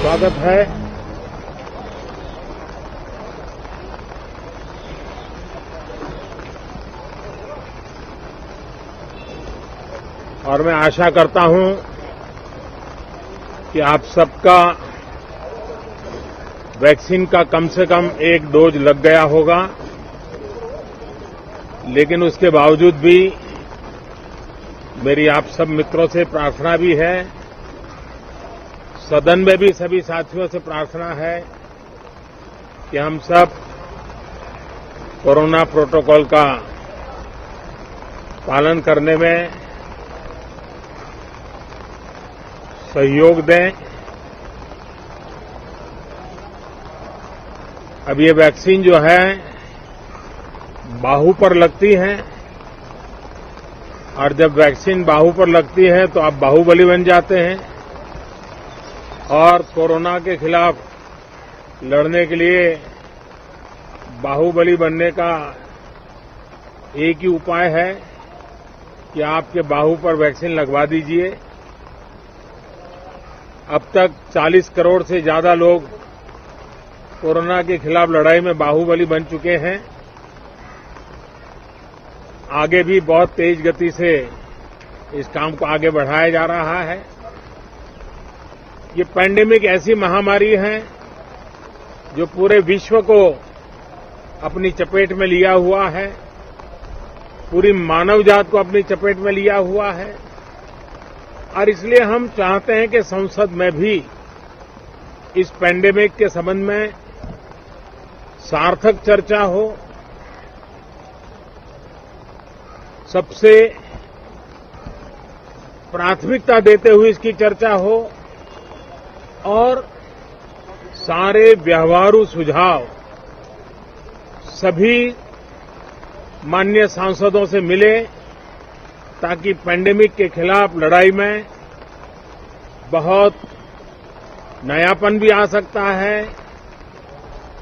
स्वागत है। और मैं आशा करता हूं कि आप सबका वैक्सीन का कम से कम एक डोज लग गया होगा, लेकिन उसके बावजूद भी मेरी आप सब मित्रों से प्रार्थना भी है, सदन में भी सभी साथियों से प्रार्थना है कि हम सब कोरोना प्रोटोकॉल का पालन करने में सहयोग दें। अब ये वैक्सीन जो है बाहू पर लगती है, और जब वैक्सीन बाहू पर लगती है तो आप बाहुबली बन जाते हैं, और कोरोना के खिलाफ लड़ने के लिए बाहुबली बनने का एक ही उपाय है कि आपके बाहू पर वैक्सीन लगवा दीजिए। अब तक 40 करोड़ से ज्यादा लोग कोरोना के खिलाफ लड़ाई में बाहुबली बन चुके हैं। आगे भी बहुत तेज गति से इस काम को आगे बढ़ाया जा रहा है। ये पैंडेमिक ऐसी महामारी है जो पूरे विश्व को अपनी चपेट में लिया हुआ है, पूरी मानव जात को अपनी चपेट में लिया हुआ है, और इसलिए हम चाहते हैं कि संसद में भी इस पैंडेमिक के संबंध में सार्थक चर्चा हो, सबसे प्राथमिकता देते हुए इसकी चर्चा हो, और सारे व्यवहारू सुझाव सभी माननीय सांसदों से मिले, ताकि पैंडेमिक के खिलाफ लड़ाई में बहुत नयापन भी आ सकता है,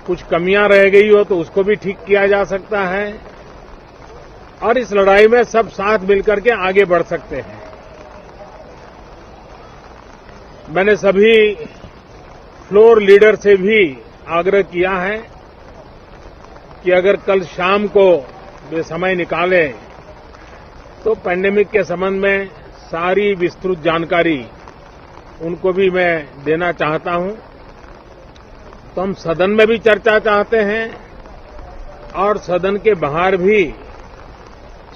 कुछ कमियां रह गई हो तो उसको भी ठीक किया जा सकता है, और इस लड़ाई में सब साथ मिलकर के आगे बढ़ सकते हैं। मैंने सभी फ्लोर लीडर से भी आग्रह किया है कि अगर कल शाम को वे समय निकालें तो पैंडेमिक के संबंध में सारी विस्तृत जानकारी उनको भी मैं देना चाहता हूं। तो हम सदन में भी चर्चा चाहते हैं, और सदन के बाहर भी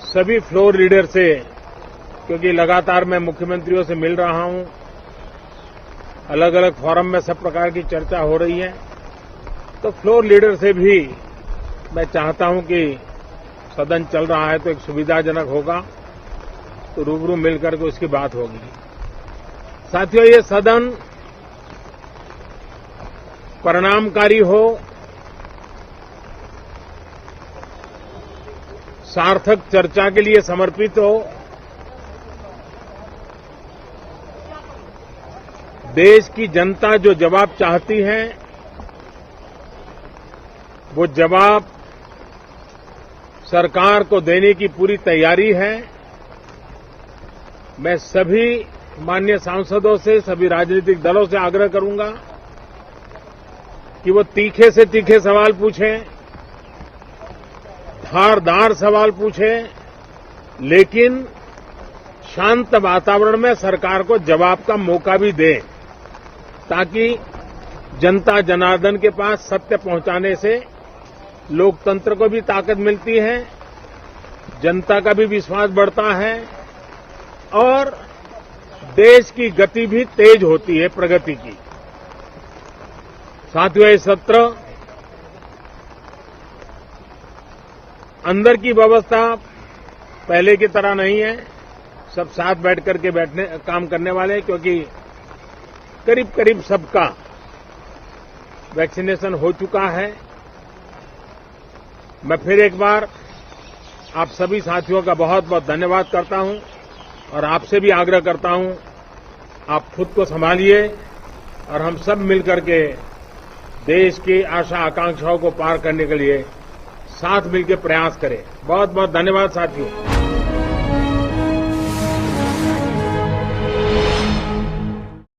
सभी फ्लोर लीडर से, क्योंकि लगातार मैं मुख्यमंत्रियों से मिल रहा हूं, अलग अलग फोरम में सब प्रकार की चर्चा हो रही है, तो फ्लोर लीडर से भी मैं चाहता हूं कि सदन चल रहा है तो एक सुविधाजनक होगा, तो रूबरू मिलकर के उसकी बात होगी। साथियों, ये सदन परिणामकारी हो, सार्थक चर्चा के लिए समर्पित हो, देश की जनता जो जवाब चाहती है वो जवाब सरकार को देने की पूरी तैयारी है। मैं सभी माननीय सांसदों से, सभी राजनीतिक दलों से आग्रह करूंगा कि वो तीखे से तीखे सवाल पूछें, धारदार सवाल पूछें, लेकिन शांत वातावरण में सरकार को जवाब का मौका भी दें, ताकि जनता जनार्दन के पास सत्य पहुंचाने से लोकतंत्र को भी ताकत मिलती है, जनता का भी विश्वास बढ़ता है, और देश की गति भी तेज होती है प्रगति की। साथियों, ये सत्र अंदर की व्यवस्था पहले की तरह नहीं है, सब साथ बैठ करके काम करने वाले, क्योंकि करीब करीब सबका वैक्सीनेशन हो चुका है। मैं फिर एक बार आप सभी साथियों का बहुत बहुत धन्यवाद करता हूं, और आपसे भी आग्रह करता हूं, आप खुद को संभालिए, और हम सब मिलकर के देश की आशा आकांक्षाओं को पार करने के लिए साथ मिलकर प्रयास करें। बहुत बहुत धन्यवाद साथियों।